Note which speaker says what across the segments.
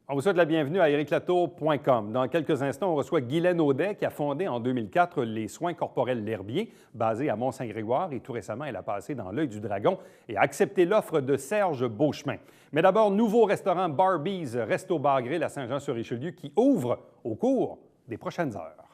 Speaker 1: On vous souhaite la bienvenue à ériclatour.com. Dans quelques instants, on reçoit Guylaine Audet, qui a fondé en 2004 les soins corporels L'Herbier, basé à Mont-Saint-Grégoire. Et tout récemment, elle a passé dans l'œil du dragon et a accepté l'offre de Serge Beauchemin. Mais d'abord, nouveau restaurant Barbies Resto Bar Grill à Saint-Jean-sur-Richelieu qui ouvre au cours des prochaines heures.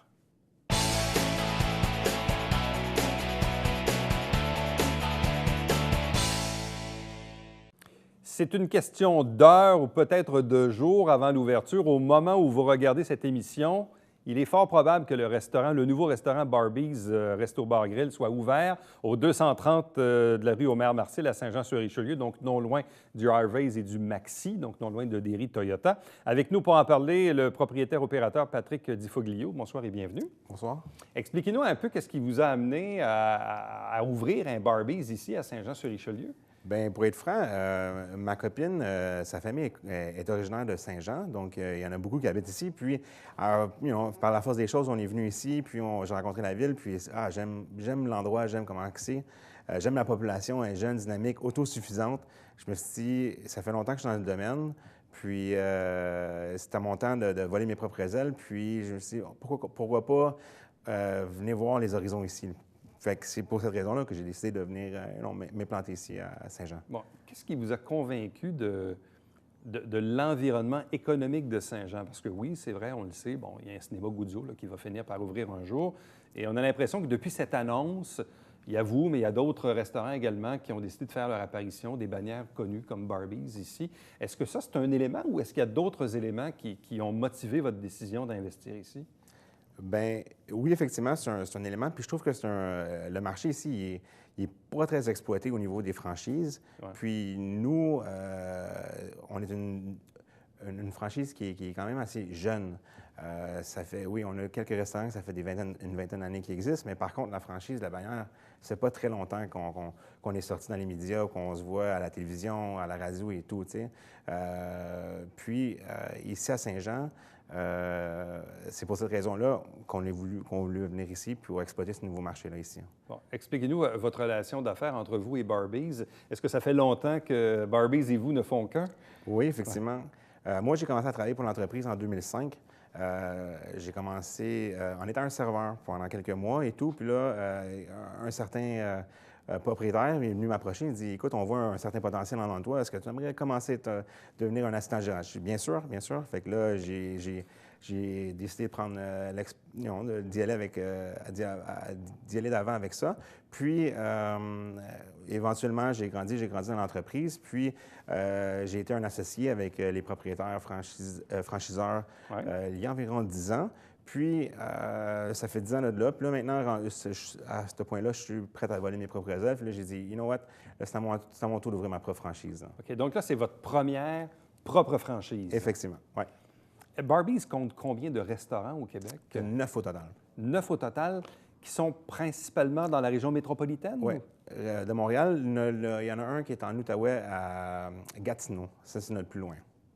Speaker 1: C'est une question d'heures ou peut-être de jours avant l'ouverture. Au moment où vous regardez cette émission, il est fort probable que le nouveau restaurant Barbies Resto Bar Grill soit ouvert au 230 de la rue Omer-Marcil à Saint-Jean-sur-Richelieu, donc non loin du Harveys et du Maxi, donc non loin de Derry Toyota. Avec nous pour en parler, le propriétaire-opérateur Patrick Difoglio. Bonsoir et bienvenue.
Speaker 2: Bonsoir.
Speaker 1: Expliquez-nous un peu qu'est-ce qui vous a amené à ouvrir un Barbies ici à Saint-Jean-sur-Richelieu.
Speaker 2: Bien, pour être franc, ma copine, sa famille est originaire de Saint-Jean, donc il y en a beaucoup qui habitent ici. Puis, par la force des choses, on est venu ici, puis j'ai rencontré la ville, puis j'aime l'endroit, j'aime comment c'est, j'aime la population, elle est jeune, dynamique, autosuffisante. Je me suis dit, ça fait longtemps que je suis dans le domaine, puis c'était mon temps de voler mes propres ailes, puis je me suis dit, pourquoi pas venir voir les horizons ici. Fait que c'est pour cette raison-là que j'ai décidé de venir m'éplanter ici à Saint-Jean.
Speaker 1: Bon, qu'est-ce qui vous a convaincu de l'environnement économique de Saint-Jean? Parce que oui, c'est vrai, on le sait, bon, il y a un cinéma Guzzo qui va finir par ouvrir un jour. Et on a l'impression que depuis cette annonce, il y a vous, mais il y a d'autres restaurants également qui ont décidé de faire leur apparition, des bannières connues comme Barbies ici. Est-ce que ça, c'est un élément ou est-ce qu'il y a d'autres éléments qui ont motivé votre décision d'investir ici?
Speaker 2: Bien, oui, effectivement, c'est un élément. Puis je trouve que le marché ici, il est pas très exploité au niveau des franchises.
Speaker 1: Ouais.
Speaker 2: Puis nous, on est une franchise qui est quand même assez jeune. Oui, on a quelques restaurants, ça fait une vingtaine d'années qu'ils existent, mais par contre, la franchise, la bannière, c'est pas très longtemps qu'on est sorti dans les médias, qu'on se voit à la télévision, à la radio et tout, tu sais. Puis, ici à Saint-Jean, c'est pour cette raison-là qu'on voulu venir ici pour exploiter ce nouveau marché-là ici.
Speaker 1: Bon, expliquez-nous votre relation d'affaires entre vous et Barbies. Est-ce que ça fait longtemps que Barbies et vous ne font qu'un?
Speaker 2: Oui, effectivement. Ouais. Moi, j'ai commencé à travailler pour l'entreprise en 2005. J'ai commencé en étant un serveur pendant quelques mois et tout. Puis là, un certain propriétaire est venu m'approcher. Il dit, écoute, on voit un certain potentiel en toi. Est-ce que tu aimerais commencer à devenir un assistant gérant? Je dis, bien sûr, bien sûr. Fait que là, j'ai décidé de prendre d'y aller d'avant avec ça. Puis, éventuellement, j'ai grandi dans l'entreprise. Puis, j'ai été un associé avec les propriétaires franchiseurs il y a environ 10 ans. Puis, ça fait 10 ans de là. Puis là, maintenant, à ce point-là, je suis prêt à voler mes propres ailes. Puis là, j'ai dit, you know what, là, c'est à mon tour d'ouvrir ma propre franchise.
Speaker 1: OK, donc là, c'est votre première propre franchise.
Speaker 2: Effectivement, oui.
Speaker 1: Barbies compte combien de restaurants au Québec?
Speaker 2: 9 au total.
Speaker 1: 9 au total, qui sont principalement dans la région métropolitaine?
Speaker 2: Oui. De Montréal, il y en a un qui est en Outaouais à Gatineau. Ça, c'est notre plus loin.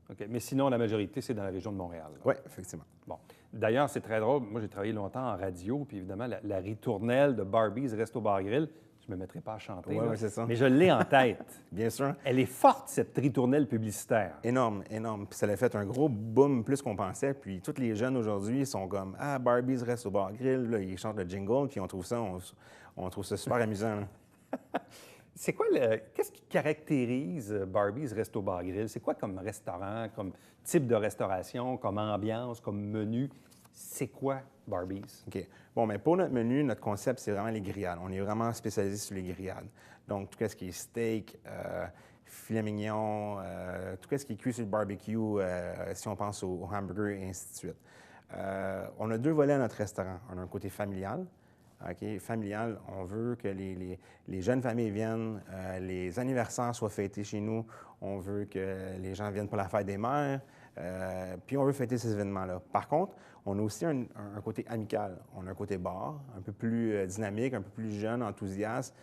Speaker 1: OK. Mais sinon, la majorité, c'est dans la région de Montréal.
Speaker 2: Oui, effectivement.
Speaker 1: Bon. D'ailleurs, c'est très drôle. Moi, j'ai travaillé longtemps en radio, puis évidemment, la ritournelle de Barbies Resto Bar Grill, je ne me mettrai pas à chanter,
Speaker 2: oui, c'est ça.
Speaker 1: Mais je l'ai en tête.
Speaker 2: Bien sûr.
Speaker 1: Elle est forte, cette ritournelle publicitaire.
Speaker 2: Énorme, énorme. Puis ça a fait un gros boom plus qu'on pensait. Puis tous les jeunes aujourd'hui sont comme « Ah, Barbies Resto Bar Grill », là, ils chantent le jingle, puis on trouve ça super amusant.
Speaker 1: C'est quoi qu'est-ce qui caractérise Barbies Resto Bar Grill? C'est quoi comme restaurant, comme type de restauration, comme ambiance, comme menu? C'est quoi Barbies?
Speaker 2: OK. Bon, mais pour notre menu, notre concept, c'est vraiment les grillades. On est vraiment spécialisé sur les grillades. Donc, tout ce qui est steak, filet mignon, tout ce qui est cuit sur le barbecue, si on pense au hamburger et ainsi de suite. On a deux volets à notre restaurant. On a un côté familial. OK, familial, on veut que les jeunes familles viennent, les anniversaires soient fêtés chez nous, on veut que les gens viennent pour la fête des mères, puis on veut fêter ces événements-là. Par contre, on a aussi un côté amical. On a un côté bar, un peu plus dynamique, un peu plus jeune, enthousiaste.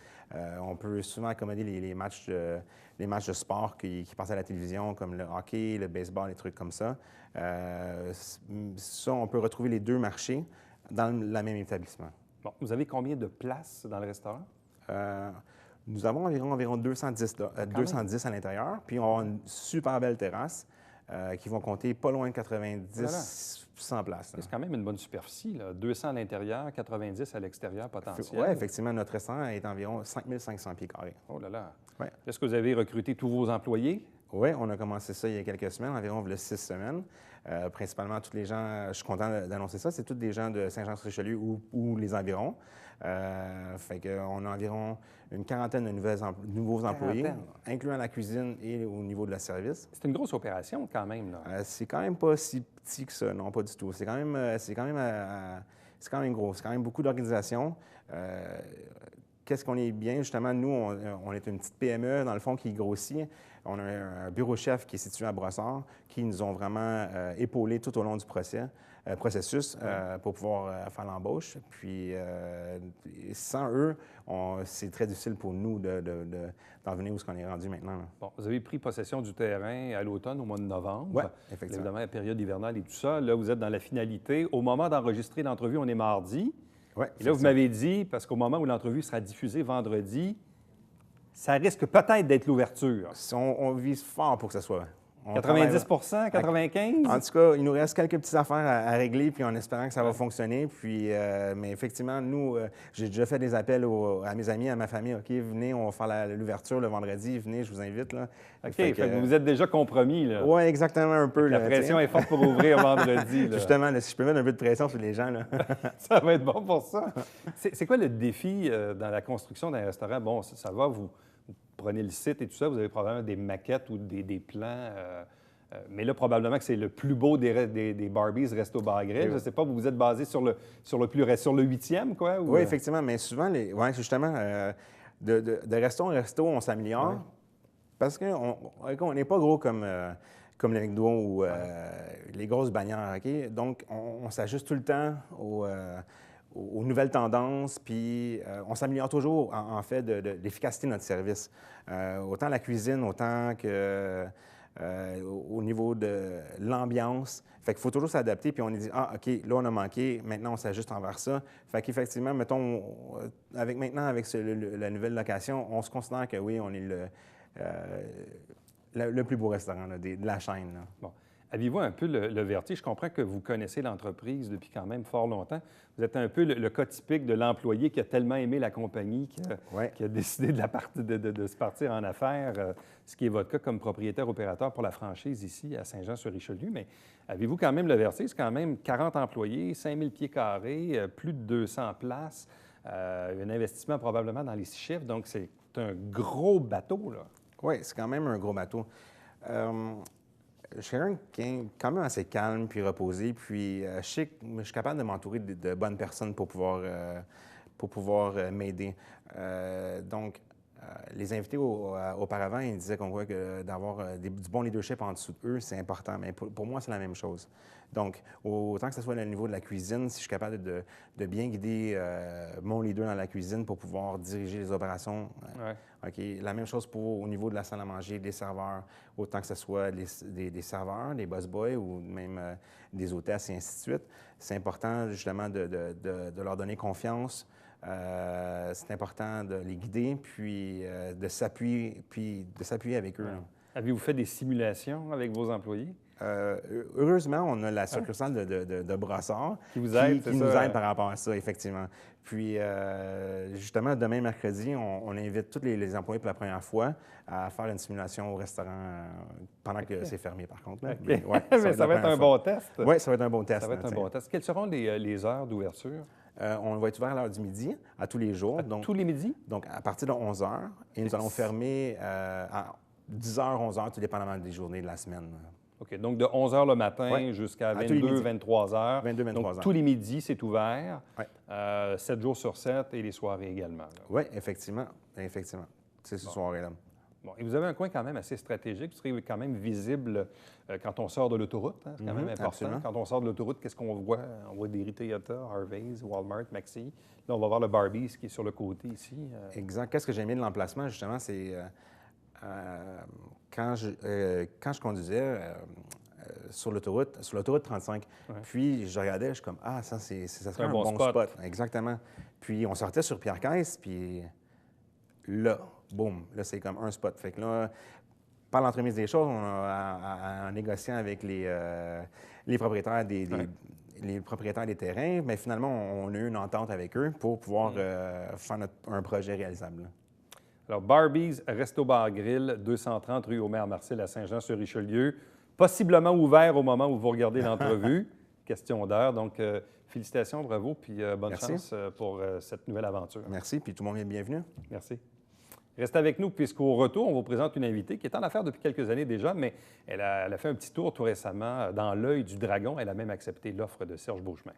Speaker 2: On peut souvent accommoder les matchs de sport qui passent à la télévision, comme le hockey, le baseball, les trucs comme ça. Ça, on peut retrouver les deux marchés dans le même établissement.
Speaker 1: Bon, vous avez combien de places dans le restaurant?
Speaker 2: Nous avons environ 210 à l'intérieur, puis on a une super belle terrasse. qui vont compter pas loin de
Speaker 1: Voilà.
Speaker 2: 90-100 places.
Speaker 1: C'est quand même une bonne superficie, là. 200 à l'intérieur, 90 à l'extérieur potentiel.
Speaker 2: Oui, effectivement, notre restaurant est environ 5500 pieds carrés.
Speaker 1: Oh là là.
Speaker 2: Ouais.
Speaker 1: Est-ce que vous avez recruté tous vos employés?
Speaker 2: Oui, on a commencé ça il y a quelques semaines, environ il y a 6 semaines. Principalement, tous les gens, je suis content d'annoncer ça, c'est tous des gens de Saint-Jean-sur-Richelieu ou les environs. Fait qu'on a environ une quarantaine de nouveaux employés, incluant la cuisine et au niveau de la service.
Speaker 1: C'est une grosse opération quand même, là.
Speaker 2: C'est quand même pas si petit que ça, non, pas du tout. C'est quand même gros. C'est quand même beaucoup d'organisation. Qu'est-ce qu'on est bien, justement, nous, on est une petite PME, dans le fond, qui grossit. On a un bureau-chef qui est situé à Brossard, qui nous ont vraiment épaulés tout au long du processus pour pouvoir faire l'embauche. Puis, sans eux, c'est très difficile pour nous d'en venir où on est rendu maintenant. Là.
Speaker 1: Bon, vous avez pris possession du terrain à l'automne, au mois de novembre.
Speaker 2: Oui, effectivement.
Speaker 1: Évidemment, la période hivernale et tout ça. Là, vous êtes dans la finalité. Au moment d'enregistrer l'entrevue, on est mardi.
Speaker 2: Ouais,
Speaker 1: et là, vous m'avez dit, parce qu'au moment où l'entrevue sera diffusée vendredi, ça risque peut-être d'être l'ouverture.
Speaker 2: On vise fort pour que ce soit.
Speaker 1: 90 95
Speaker 2: En tout cas, il nous reste quelques petites affaires à régler, puis en espérant que ça va fonctionner. Puis, mais effectivement, nous, j'ai déjà fait des appels à mes amis, à ma famille. OK, venez, on va faire l'ouverture le vendredi. Venez, je vous invite. Là.
Speaker 1: OK, fait que vous êtes déjà compromis.
Speaker 2: Oui, exactement, un peu.
Speaker 1: La pression est forte pour ouvrir vendredi. Là.
Speaker 2: Justement, là, si je peux mettre un peu de pression sur les gens. Là.
Speaker 1: Ça va être bon pour ça. C'est quoi le défi dans la construction d'un restaurant? Bon, ça va, vous prenez le site et tout ça, vous avez probablement des maquettes ou des plans. Mais là, probablement que c'est le plus beau des Barbies Resto Bar Grill. Je ne sais pas, vous vous êtes basé sur le 8e, quoi? Ou...
Speaker 2: Oui, effectivement, mais souvent, justement, de resto en resto, on s'améliore parce qu'on n'est pas gros comme le McDo ou les grosses bannières, OK? Donc, on s'ajuste tout le temps aux nouvelles tendances, puis on s'améliore toujours, en fait, de l'efficacité de notre service. Autant la cuisine, autant que au niveau de l'ambiance. Fait qu'il faut toujours s'adapter, puis on est dit, OK, là, on a manqué, maintenant, on s'ajuste envers ça. Fait qu'effectivement, mettons, avec la nouvelle location, on se considère que oui, on est le plus beau restaurant là, de la chaîne. Là.
Speaker 1: Bon. Avez-vous un peu le vertige? Je comprends que vous connaissez l'entreprise depuis quand même fort longtemps. Vous êtes un peu le cas typique de l'employé qui a tellement aimé la compagnie qui a décidé de se partir en affaires, ce qui est votre cas comme propriétaire-opérateur pour la franchise ici à Saint-Jean-sur-Richelieu. Mais avez-vous quand même le vertige? C'est quand même 40 employés, 5000 pieds carrés, plus de 200 places, un investissement probablement dans les 6 chiffres. Donc, c'est un gros bateau, là.
Speaker 2: Oui, c'est quand même un gros bateau. Je suis quelqu'un qui est quand même assez calme puis reposé, puis je sais que je suis capable de m'entourer de bonnes personnes pour pouvoir m'aider. Donc, les invités auparavant, ils disaient qu'on voit que d'avoir du bon leadership en dessous d'eux, c'est important, mais pour moi, c'est la même chose. Donc, autant que ce soit au niveau de la cuisine, si je suis capable de bien guider mon leader dans la cuisine pour pouvoir diriger les opérations, OK. La même chose au niveau de la salle à manger, des serveurs, autant que ce soit des serveurs, des boss boys ou même des hôtesses et ainsi de suite. C'est important, justement, de leur donner confiance. C'est important de les guider, puis de s'appuyer avec eux.
Speaker 1: Avez-vous fait des simulations avec vos employés?
Speaker 2: Heureusement, on a la succursale de Brossard
Speaker 1: qui nous aide
Speaker 2: par rapport à ça, effectivement. Puis, justement, demain, mercredi, on invite tous les employés pour la première fois à faire une simulation au restaurant pendant que c'est fermé, par contre.
Speaker 1: Okay. Mais, ça va être un bon test.
Speaker 2: Oui, ça va être un bon test.
Speaker 1: Ça va être un bon test. Quelles seront les heures d'ouverture?
Speaker 2: On va être ouvert à l'heure du midi, à tous les jours.
Speaker 1: Tous les midis?
Speaker 2: Donc, à partir de 11 h. Et nous allons fermer à 10 h, 11 h, tout dépendamment des journées de la semaine.
Speaker 1: OK. Donc, de 11 h le matin jusqu'à 22, 23 h.
Speaker 2: 22, 23
Speaker 1: Donc, tous les midis, c'est ouvert.
Speaker 2: Oui.
Speaker 1: 7 jours sur 7 et les soirées également.
Speaker 2: Oui, effectivement. Effectivement. C'est ce soir-là.
Speaker 1: Bon, et vous avez un coin quand même assez stratégique. Vous serez quand même visible quand on sort de l'autoroute. Hein? C'est quand même important.
Speaker 2: Absolument.
Speaker 1: Quand on sort de l'autoroute, qu'est-ce qu'on voit? On voit des Toyota, Harveys, Walmart, Maxi. Là, on va voir le Barbies qui est sur le côté ici.
Speaker 2: Exact. Qu'est-ce que j'ai aimé de l'emplacement, justement, c'est quand je conduisais sur l'autoroute 35, puis je regardais, je suis comme, ça serait un bon spot. Exactement. Puis on sortait sur Pierre-Caisse, puis là, boum, là, c'est comme un spot. Fait que là, par l'entremise des choses, en négociant avec les propriétaires les propriétaires des terrains, mais finalement, on a eu une entente avec eux pour pouvoir faire un projet réalisable. Là.
Speaker 1: Alors, Barbies Resto Bar Grill, 230 rue Omer-Marcel à Saint-Jean-sur-Richelieu, possiblement ouvert au moment où vous regardez l'entrevue. Question d'heure. Donc, félicitations, bravo, puis bonne chance pour cette nouvelle aventure.
Speaker 2: Merci, puis tout le monde est bienvenu.
Speaker 1: Merci. Restez avec nous, puisqu'au retour, on vous présente une invitée qui est en affaires depuis quelques années déjà, mais elle a fait un petit tour tout récemment dans l'œil du dragon. Elle a même accepté l'offre de Serge Beauchemin.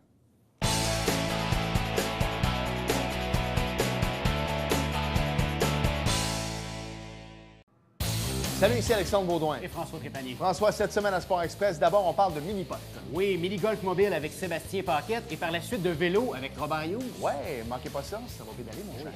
Speaker 3: Salut, ici Alexandre Baudouin.
Speaker 4: Et François Trépanier.
Speaker 3: François, cette semaine à Sport Express, d'abord, on parle de mini-pot.
Speaker 4: Oui, mini-golf mobile avec Sébastien Paquette et par la suite de vélo avec Robert Hughes.
Speaker 3: Ouais, manquez pas ça va pédaler, mon cher.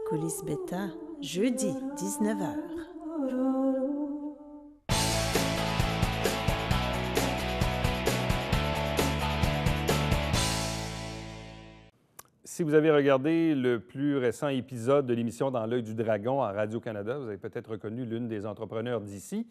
Speaker 5: Coulisses Bêta, jeudi, 19h.
Speaker 1: Si vous avez regardé le plus récent épisode de l'émission Dans l'œil du dragon à Radio-Canada, vous avez peut-être reconnu l'une des entrepreneurs d'ici,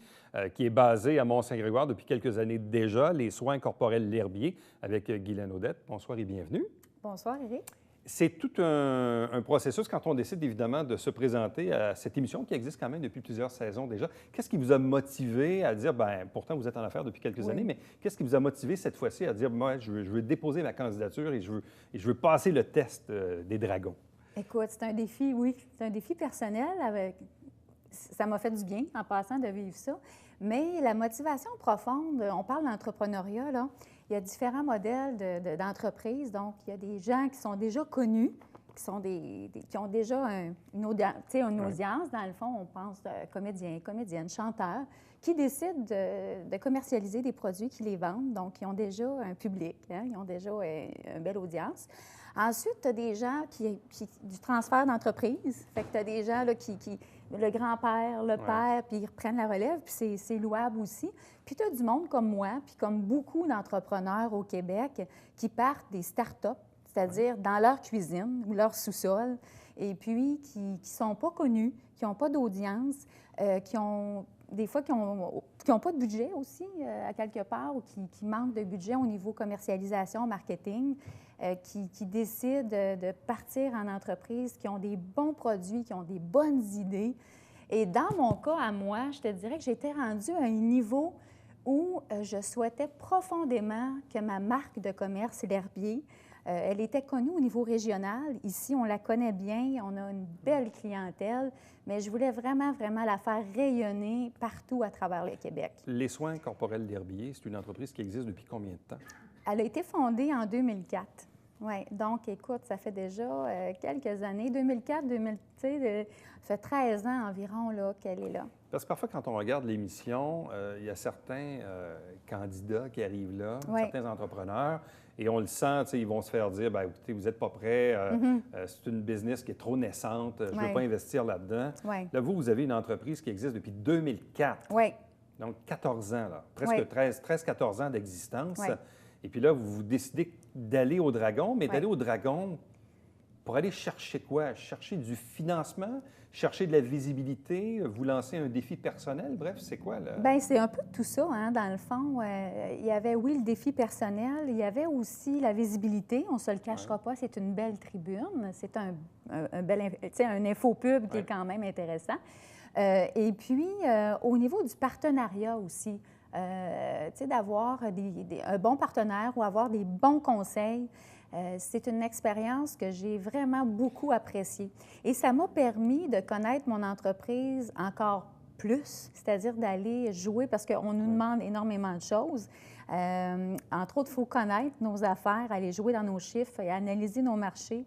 Speaker 1: qui est basée à Mont-Saint-Grégoire depuis quelques années déjà, les soins corporels L'Herbier, avec Guylaine Audette. Bonsoir et bienvenue.
Speaker 6: Bonsoir, Éric.
Speaker 1: C'est tout un processus quand on décide évidemment de se présenter à cette émission qui existe quand même depuis plusieurs saisons déjà. Qu'est-ce qui vous a motivé à dire, bien, pourtant vous êtes en affaires depuis quelques années, mais qu'est-ce qui vous a motivé cette fois-ci à dire, moi, je veux déposer ma candidature et je veux passer le test des dragons?
Speaker 6: Écoute, c'est un défi, oui. C'est un défi personnel. Ça m'a fait du bien en passant de vivre ça. Mais la motivation profonde, on parle d'entrepreneuriat, là. Il y a différents modèles d'entreprises. Donc, il y a des gens qui sont déjà connus, qui ont déjà une audience, dans le fond, on pense comédiens, comédiennes, chanteurs, qui décident de commercialiser des produits, qui les vendent. Donc, ils ont déjà un public, hein, ils ont déjà une belle audience. Ensuite, tu as des gens du transfert d'entreprise. Fait que tu as des gens là, le grand-père, le père, puis ils reprennent la relève, puis c'est louable aussi. Puis tu as du monde comme moi, puis comme beaucoup d'entrepreneurs au Québec, qui partent des start-up, c'est-à-dire dans leur cuisine ou leur sous-sol, et puis qui ne sont pas connus, qui n'ont pas d'audience, qui ont pas de budget aussi, à quelque part, ou qui manquent de budget au niveau commercialisation, marketing, qui décident de partir en entreprise, qui ont des bons produits, qui ont des bonnes idées. Et dans mon cas, à moi, je te dirais que j'étais rendue à un niveau où je souhaitais profondément que ma marque de commerce, L'Herbier, elle était connue au niveau régional. Ici, on la connaît bien, on a une belle clientèle, mais je voulais vraiment, vraiment la faire rayonner partout à travers le Québec.
Speaker 1: Les soins corporels L'Herbier, c'est une entreprise qui existe depuis combien de temps?
Speaker 6: Elle a été fondée en 2004. Oui, donc écoute, ça fait déjà quelques années. 2004, ça fait 13 ans environ là, qu'elle est là.
Speaker 1: Parce que parfois, quand on regarde l'émission, il y a certains candidats qui arrivent là, certains entrepreneurs, et on le sent, ils vont se faire dire, bien, écoutez, vous n'êtes pas prêts, c'est une business qui est trop naissante, je ne veux pas investir là-dedans.
Speaker 6: Ouais.
Speaker 1: Là, vous avez une entreprise qui existe depuis 2004.
Speaker 6: Oui.
Speaker 1: Donc, 14 ans, là, presque 13-14 ans d'existence.
Speaker 6: Ouais.
Speaker 1: Et puis là, vous décidez d'aller au Dragon, mais d'aller au Dragon pour aller chercher quoi? Chercher du financement, chercher de la visibilité, vous lancer un défi personnel, bref, c'est quoi là?
Speaker 6: Bien, c'est un peu tout ça, hein, dans le fond. Il y avait, oui, le défi personnel, il y avait aussi la visibilité, on ne se le cachera pas, c'est une belle tribune, c'est un infopub qui est quand même intéressant. Et puis, au niveau du partenariat aussi, d'avoir un bon partenaire ou avoir des bons conseils, c'est une expérience que j'ai vraiment beaucoup appréciée. Et ça m'a permis de connaître mon entreprise encore plus, c'est-à-dire d'aller jouer, parce qu'on nous demande énormément de choses. Entre autres, il faut connaître nos affaires, aller jouer dans nos chiffres et analyser nos marchés.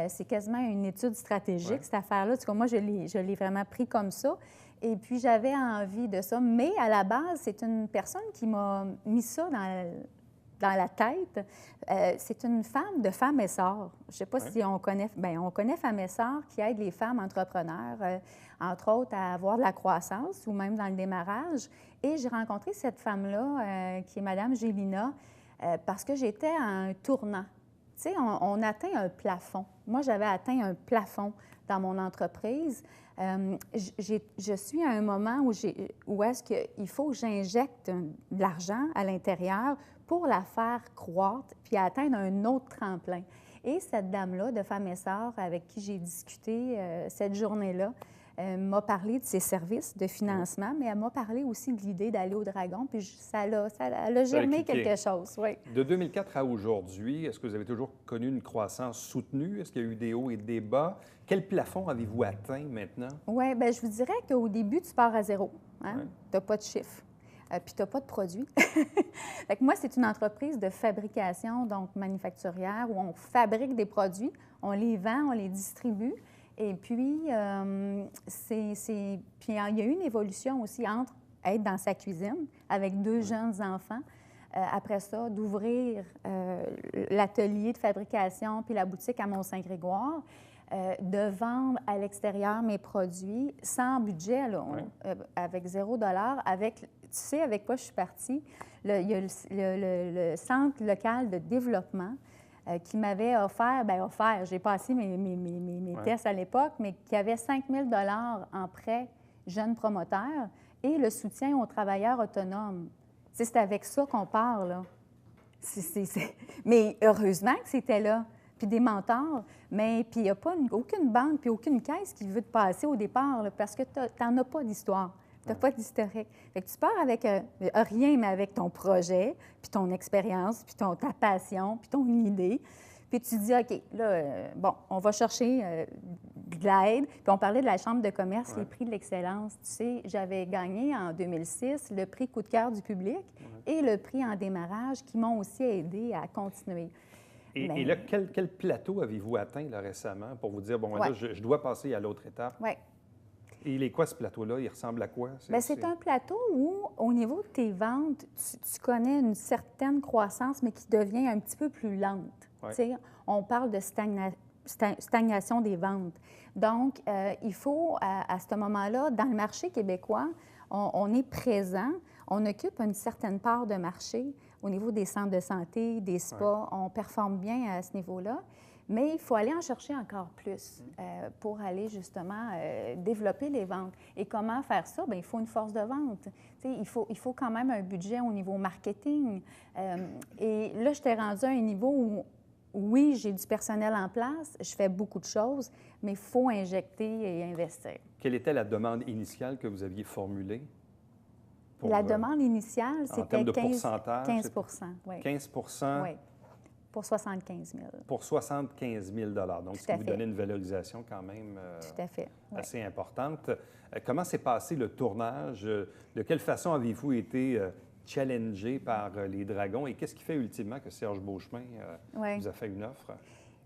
Speaker 6: C'est quasiment une étude stratégique, cette affaire-là. En tout cas, moi, je l'ai vraiment pris comme ça. Et puis, j'avais envie de ça. Mais à la base, c'est une personne qui m'a mis ça dans la tête. C'est une femme de Femmes et Sœurs. Je ne sais pas si on connaît... Bien, on connaît Femmes et Sœurs qui aident les femmes entrepreneurs, entre autres, à avoir de la croissance ou même dans le démarrage. Et j'ai rencontré cette femme-là, qui est Mme Gélina, parce que j'étais à un tournant. Tu sais, on atteint un plafond. Moi, j'avais atteint un plafond dans mon entreprise. Je suis à un moment où est-ce qu'il faut que j'injecte de l'argent à l'intérieur pour la faire croître puis atteindre un autre tremplin. Et cette dame-là, de Femmes et Sœurs, avec qui j'ai discuté cette journée-là, m'a parlé de ses services de financement, mais elle m'a parlé aussi de l'idée d'aller au Dragon, puis elle a germé quelque chose. Oui.
Speaker 1: De 2004 à aujourd'hui, est-ce que vous avez toujours connu une croissance soutenue? Est-ce qu'il y a eu des hauts et des bas? Quel plafond avez-vous atteint maintenant?
Speaker 6: Oui, bien, je vous dirais qu'au début, tu pars à zéro. Hein? Tu n'as pas de chiffre. Puis tu n'as pas de produit. Fait que moi, c'est une entreprise de fabrication, donc manufacturière, où on fabrique des produits, on les vend, on les distribue. Et puis, puis il y a eu une évolution aussi entre être dans sa cuisine avec 2 jeunes enfants, après ça, d'ouvrir l'atelier de fabrication puis la boutique à Mont-Saint-Grégoire, de vendre à l'extérieur mes produits sans budget, là, avec $0. Tu sais avec quoi je suis partie? Il y a le Centre local de développement qui m'avait offert, j'ai passé mes tests à l'époque, mais qui avait 5 000 $ en prêt jeunes promoteurs et le soutien aux travailleurs autonomes. Tu sais, c'est avec ça qu'on parle, là. Mais heureusement que c'était là. Puis des mentors, mais puis il n'y a pas aucune banque puis aucune caisse qui veut te passer au départ, là, parce que tu n'en as pas d'histoire. Tu n'as pas d'historique. Fait que tu pars avec rien, mais avec ton projet, puis ton expérience, puis ta passion, puis ton idée. Puis tu dis, OK, là, on va chercher de l'aide. Puis on parlait de la Chambre de commerce, les prix de l'excellence. Tu sais, j'avais gagné en 2006 le prix coup de cœur du public et le prix en démarrage qui m'ont aussi aidé à continuer.
Speaker 1: Et là, quel plateau avez-vous atteint là, récemment pour vous dire, là, je dois passer à l'autre étape?
Speaker 6: Oui.
Speaker 1: Et il est quoi ce plateau-là? Il ressemble à quoi?
Speaker 6: C'est un plateau où, au niveau de tes ventes, tu connais une certaine croissance, mais qui devient un petit peu plus lente. Ouais. On parle de stagnation des ventes. Donc, il faut, à ce moment-là, dans le marché québécois, on est présent, on occupe une certaine part de marché au niveau des centres de santé, des spas. On performe bien à ce niveau-là. Mais il faut aller en chercher encore plus pour aller justement développer les ventes. Et comment faire ça? Bien, il faut une force de vente. Il faut quand même un budget au niveau marketing. Et là, je t'ai rendu à un niveau où, oui, j'ai du personnel en place, je fais beaucoup de choses, mais il faut injecter et investir.
Speaker 1: Quelle était la demande initiale que vous aviez formulée?
Speaker 6: La demande initiale, c'était 15
Speaker 1: oui. 15
Speaker 6: oui. Pour 75 000.
Speaker 1: Pour 75 000 donc ce qui vous donnait une valorisation quand même
Speaker 6: Tout à fait.
Speaker 1: assez importante. Comment s'est passé le tournage? De quelle façon avez-vous été challengé par les Dragons? Et qu'est-ce qui fait ultimement que Serge Beauchemin vous a fait une offre?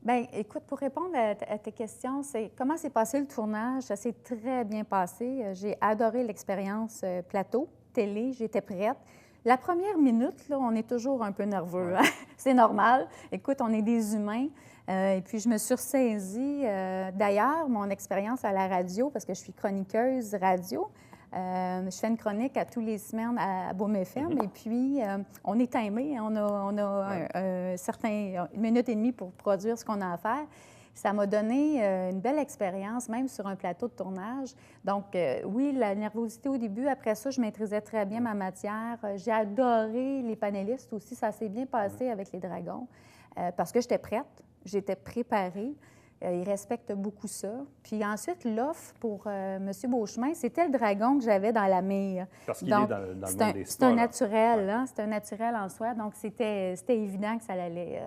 Speaker 6: Bien, écoute, pour répondre à tes questions, c'est comment s'est passé le tournage? Ça s'est très bien passé. J'ai adoré l'expérience plateau, télé, j'étais prête. La première minute, là, on est toujours un peu nerveux. Hein? C'est normal. Écoute, on est des humains. Et puis, je me suis ressaisie. D'ailleurs, mon expérience à la radio, parce que je suis chroniqueuse radio, je fais une chronique à tous les semaines à Boom FM. Et puis, on est timé. On a une minute et demie pour produire ce qu'on a à faire. Ça m'a donné une belle expérience, même sur un plateau de tournage. Donc, oui, la nervosité au début. Après ça, je maîtrisais très bien ma matière. J'ai adoré les panélistes aussi. Ça s'est bien passé avec les Dragons parce que j'étais prête, j'étais préparée. Ils respectent beaucoup ça. Puis ensuite, l'offre pour M. Beauchemin, c'était le dragon que j'avais dans la mire.
Speaker 1: Parce qu'il est dans le monde des
Speaker 6: spas.
Speaker 1: C'est
Speaker 6: un naturel, là. C'est un naturel en soi. Donc, c'était évident que ça allait...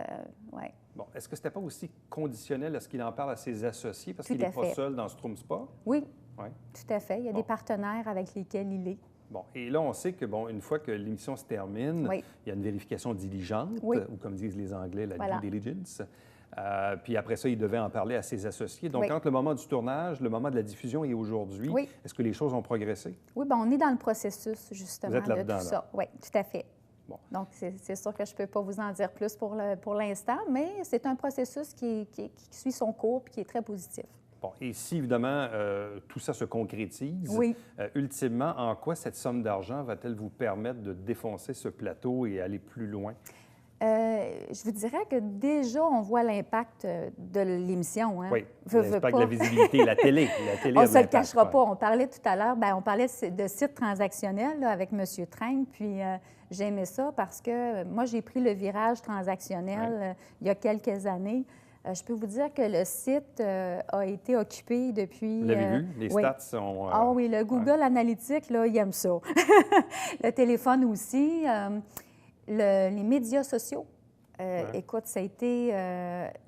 Speaker 1: Bon, est-ce que ce n'était pas aussi conditionnel à ce qu'il en parle à ses associés, parce
Speaker 6: Tout
Speaker 1: qu'il n'est
Speaker 6: à
Speaker 1: pas
Speaker 6: fait.
Speaker 1: seul dans Schtroumpf Spa?
Speaker 6: Oui,
Speaker 1: Oui.
Speaker 6: Tout à fait. Il y a des partenaires avec lesquels il est.
Speaker 1: Bon, et là, on sait que, bon, une fois que l'émission se termine,
Speaker 6: Oui.
Speaker 1: il y a une vérification diligente,
Speaker 6: Oui.
Speaker 1: ou comme disent les Anglais, la
Speaker 6: Voilà.
Speaker 1: due diligence. Puis après ça, il devait en parler à ses associés. Donc,
Speaker 6: Oui.
Speaker 1: entre le moment du tournage, le moment de la diffusion et aujourd'hui,
Speaker 6: Oui.
Speaker 1: est-ce que les choses ont progressé?
Speaker 6: Oui, bien, on est dans le processus, justement,
Speaker 1: Vous êtes
Speaker 6: de
Speaker 1: là-dedans,
Speaker 6: tout
Speaker 1: là.
Speaker 6: ça. Oui, tout à fait.
Speaker 1: Bon.
Speaker 6: Donc, c'est sûr que je ne peux pas vous en dire plus pour l'instant, mais c'est un processus qui suit son cours et qui est très positif.
Speaker 1: Bon, et si, évidemment, tout ça se concrétise,
Speaker 6: Oui.
Speaker 1: Ultimement, en quoi cette somme d'argent va-t-elle vous permettre de défoncer ce plateau et aller plus loin?
Speaker 6: Je vous dirais que déjà, on voit l'impact de l'émission. Hein?
Speaker 1: Oui,
Speaker 6: Veux
Speaker 1: l'impact
Speaker 6: pas.
Speaker 1: de la visibilité, la télé. La télé
Speaker 6: On
Speaker 1: a
Speaker 6: ne se le
Speaker 1: l'impact,
Speaker 6: cachera
Speaker 1: ouais.
Speaker 6: pas. On parlait tout à l'heure, on parlait de sites transactionnels là, avec M. Train, puis j'ai aimé ça parce que moi, j'ai pris le virage transactionnel il y a quelques années. Je peux vous dire que le site a été occupé depuis...
Speaker 1: Vous l'avez vu? Les
Speaker 6: oui.
Speaker 1: stats sont...
Speaker 6: Ah oui, le Google Analytics, là, il aime ça. Le téléphone aussi. Les médias sociaux. Écoute, ça a été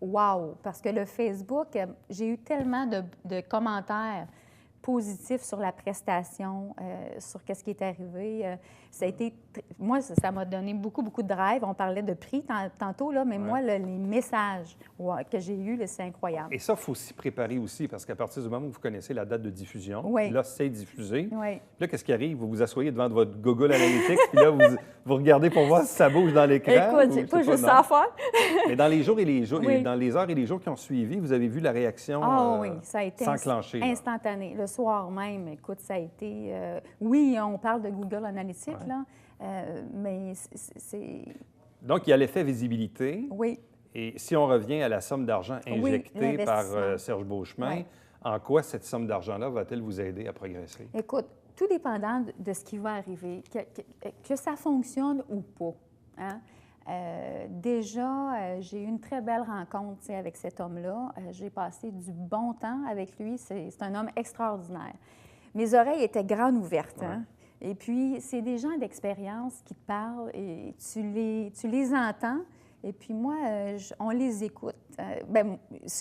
Speaker 6: wow! Parce que le Facebook, j'ai eu tellement de commentaires positifs sur la prestation, sur ce qui est arrivé. Ça a été... Moi, ça m'a donné beaucoup, beaucoup de drive. On parlait de prix tantôt, là, mais moi, les messages que j'ai eus, là, c'est incroyable.
Speaker 1: Et ça, il faut s'y préparer aussi, parce qu'à partir du moment où vous connaissez la date de diffusion,
Speaker 6: Oui.
Speaker 1: là, c'est diffusé.
Speaker 6: Oui.
Speaker 1: Puis là, qu'est-ce qui arrive? Vous vous asseyez devant votre Google Analytics, puis là, vous regardez pour voir si ça bouge dans l'écran.
Speaker 6: Écoute,
Speaker 1: ou
Speaker 6: j'ai
Speaker 1: je
Speaker 6: pas
Speaker 1: sais
Speaker 6: juste
Speaker 1: non?
Speaker 6: ça à faire.
Speaker 1: Mais dans les jours et les jours,
Speaker 6: Oui.
Speaker 1: dans les heures et les jours qui ont suivi, vous avez vu la réaction
Speaker 6: Oui, ça a été
Speaker 1: s'enclencher. là.
Speaker 6: instantané. Le soir même, écoute, ça a été... oui, on parle de Google Analytics, là, mais c'est...
Speaker 1: Donc, il y a l'effet visibilité.
Speaker 6: Oui.
Speaker 1: Et si on revient à la somme d'argent injectée par
Speaker 6: l'investissement.
Speaker 1: Serge Beauchemin,
Speaker 6: Oui.
Speaker 1: en quoi cette somme d'argent-là va-t-elle vous aider à progresser?
Speaker 6: Écoute, tout dépendant de ce qui va arriver, que ça fonctionne ou pas, hein? Déjà, j'ai eu une très belle rencontre tu sais, avec cet homme-là. J'ai passé du bon temps avec lui. C'est un homme extraordinaire. Mes oreilles étaient grandes ouvertes. Hein? Et puis, c'est des gens d'expérience qui te parlent et tu les entends. Et puis moi, on les écoute.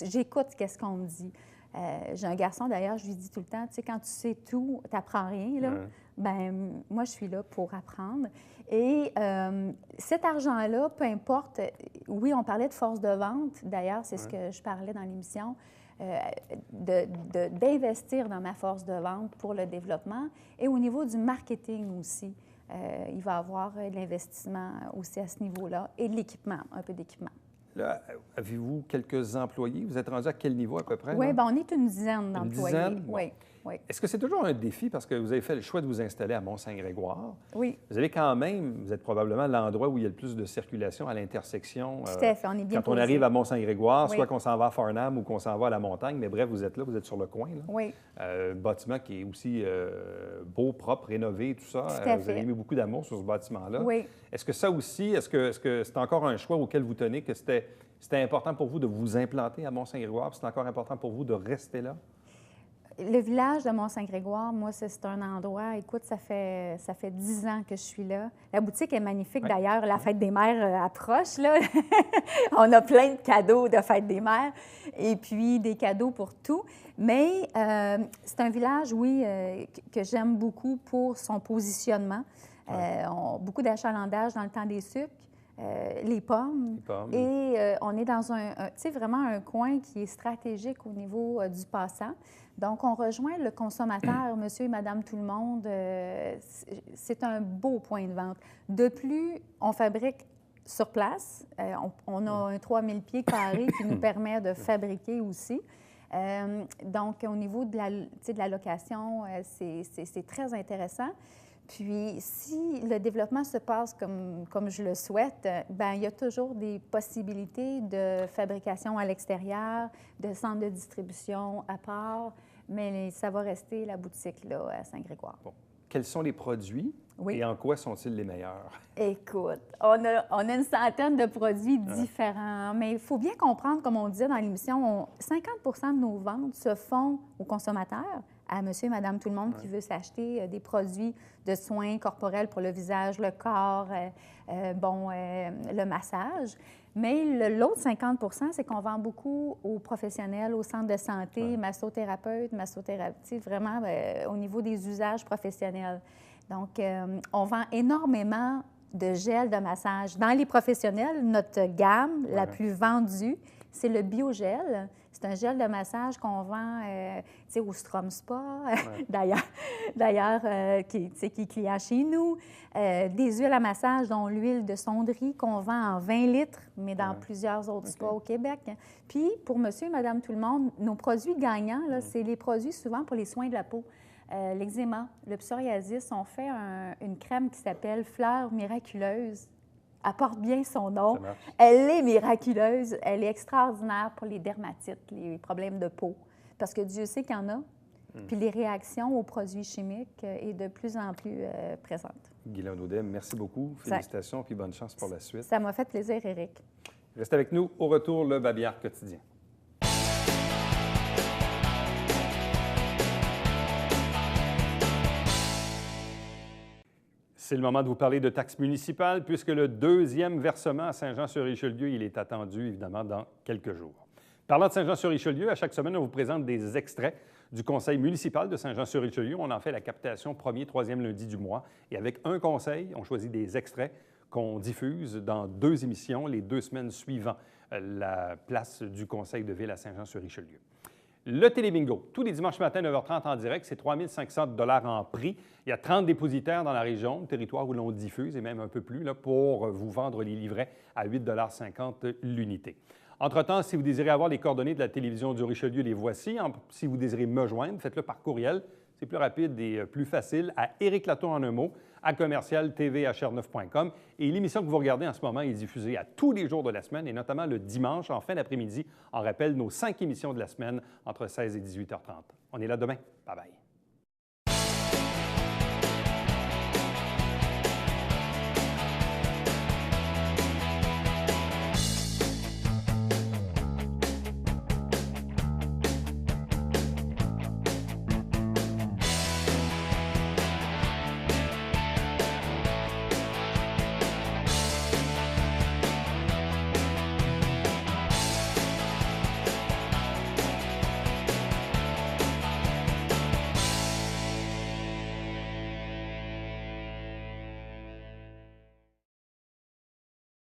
Speaker 6: J'écoute ce qu'on me dit. J'ai un garçon, d'ailleurs, je lui dis tout le temps, tu sais, quand tu sais tout, tu n'apprends rien, là. Moi, je suis là pour apprendre. Et cet argent-là, peu importe, oui, on parlait de force de vente, d'ailleurs, c'est ce que je parlais dans l'émission, d'investir dans ma force de vente pour le développement. Et au niveau du marketing aussi, il va y avoir de l'investissement aussi à ce niveau-là et de l'équipement, un peu d'équipement.
Speaker 1: Là, avez-vous quelques employés? Vous êtes rendu à quel niveau à peu près?
Speaker 6: Oui,
Speaker 1: là?
Speaker 6: bien, on est une dizaine d'employés.
Speaker 1: Dizaine? Bon.
Speaker 6: Oui, oui.
Speaker 1: Est-ce que c'est toujours un défi parce que vous avez fait le choix de vous installer à Mont-Saint-Grégoire?
Speaker 6: Oui.
Speaker 1: Vous avez quand même, vous êtes probablement l'endroit où il y a le plus de circulation à l'intersection.
Speaker 6: Tout à fait, on est bien
Speaker 1: Quand on
Speaker 6: posé.
Speaker 1: arrive à Mont-Saint-Grégoire,
Speaker 6: Oui.
Speaker 1: soit qu'on s'en va à Farnham ou qu'on s'en va à la montagne, mais bref, vous êtes là, vous êtes sur le coin. Là.
Speaker 6: Oui.
Speaker 1: Bâtiment qui est aussi beau, propre, rénové, tout ça.
Speaker 6: Tout à
Speaker 1: vous avez
Speaker 6: fait.
Speaker 1: mis beaucoup d'amour sur ce bâtiment-là.
Speaker 6: Oui.
Speaker 1: Est-ce que ça aussi, est-ce que c'est encore un choix auquel vous tenez, que c'était important pour vous de vous implanter à Mont-Saint-Grégoire, puis c'est encore important pour vous de rester là?
Speaker 6: Le village de Mont-Saint-Grégoire, moi, c'est un endroit, écoute, ça fait 10 ans que je suis là. La boutique est magnifique,
Speaker 1: Oui.
Speaker 6: d'ailleurs. La fête des mères approche, là. On a plein de cadeaux de fête des mères et puis des cadeaux pour tout. Mais c'est un village, oui, que j'aime beaucoup pour son positionnement. Beaucoup d'achalandage dans le temps des sucres. Les pommes. Et on est dans vraiment un coin qui est stratégique au niveau du passant. Donc, on rejoint le consommateur, monsieur et madame tout le monde. C'est un beau point de vente. De plus, on fabrique sur place. On a un 3000 pieds carrés qui nous permet de fabriquer aussi. Donc, au niveau de la location, c'est très intéressant. Puis, si le développement se passe comme je le souhaite, bien, il y a toujours des possibilités de fabrication à l'extérieur, de centres de distribution à part, mais ça va rester la boutique là, à Saint-Grégoire.
Speaker 1: Bon. Quels sont les produits et en quoi sont-ils les meilleurs?
Speaker 6: Écoute, on a une centaine de produits différents, mais il faut bien comprendre, comme on disait dans l'émission, 50 de nos ventes se font aux consommateurs à monsieur et madame tout le monde qui veut s'acheter des produits de soins corporels pour le visage, le corps, le massage. Mais l'autre 50 c'est qu'on vend beaucoup aux professionnels, aux centres de santé, massothérapeutes, massothérapeutes, vraiment au niveau des usages professionnels. Donc, on vend énormément de gel de massage. Dans les professionnels, notre gamme la plus vendue, c'est le biogel. C'est un gel de massage qu'on vend au Strom Spa, d'ailleurs, qui est client chez nous. Des huiles à massage, dont l'huile de sonderie qu'on vend en 20 litres, mais dans plusieurs autres spas au Québec. Puis, pour monsieur et madame tout le monde, nos produits gagnants, c'est les produits souvent pour les soins de la peau. L'eczéma, le psoriasis, on fait une crème qui s'appelle Fleur miraculeuse. Elle porte bien son nom. Elle est miraculeuse. Elle est extraordinaire pour les dermatites, les problèmes de peau. Parce que Dieu sait qu'il y en a. Puis les réactions aux produits chimiques est de plus en plus présente.
Speaker 1: Guylaine Audet, merci beaucoup. Félicitations puis bonne chance pour la suite.
Speaker 6: Ça m'a fait plaisir, Éric.
Speaker 1: Reste avec nous. Au retour, le Babillard quotidien. C'est le moment de vous parler de taxes municipales, puisque le deuxième versement à Saint-Jean-sur-Richelieu, il est attendu, évidemment, dans quelques jours. Parlant de Saint-Jean-sur-Richelieu, à chaque semaine, on vous présente des extraits du conseil municipal de Saint-Jean-sur-Richelieu. On en fait la captation premier, troisième lundi du mois. Et avec un conseil, on choisit des extraits qu'on diffuse dans 2 émissions les 2 semaines suivant la place du conseil de ville à Saint-Jean-sur-Richelieu. Le Télébingo, tous les dimanches matin, 9h30 en direct, c'est 3 500 $ en prix. Il y a 30 dépositaires dans la région, le territoire où l'on diffuse, et même un peu plus, là, pour vous vendre les livrets à 8,50 $ l'unité. Entre-temps, si vous désirez avoir les coordonnées de la télévision du Richelieu, les voici. Si vous désirez me joindre, faites-le par courriel. C'est plus rapide et plus facile à Éric Lato en un mot, à commercial.tvhr9.com. Et l'émission que vous regardez en ce moment est diffusée à tous les jours de la semaine et notamment le dimanche en fin d'après-midi. On rappelle nos 5 émissions de la semaine entre 16 et 18h30. On est là demain. Bye bye.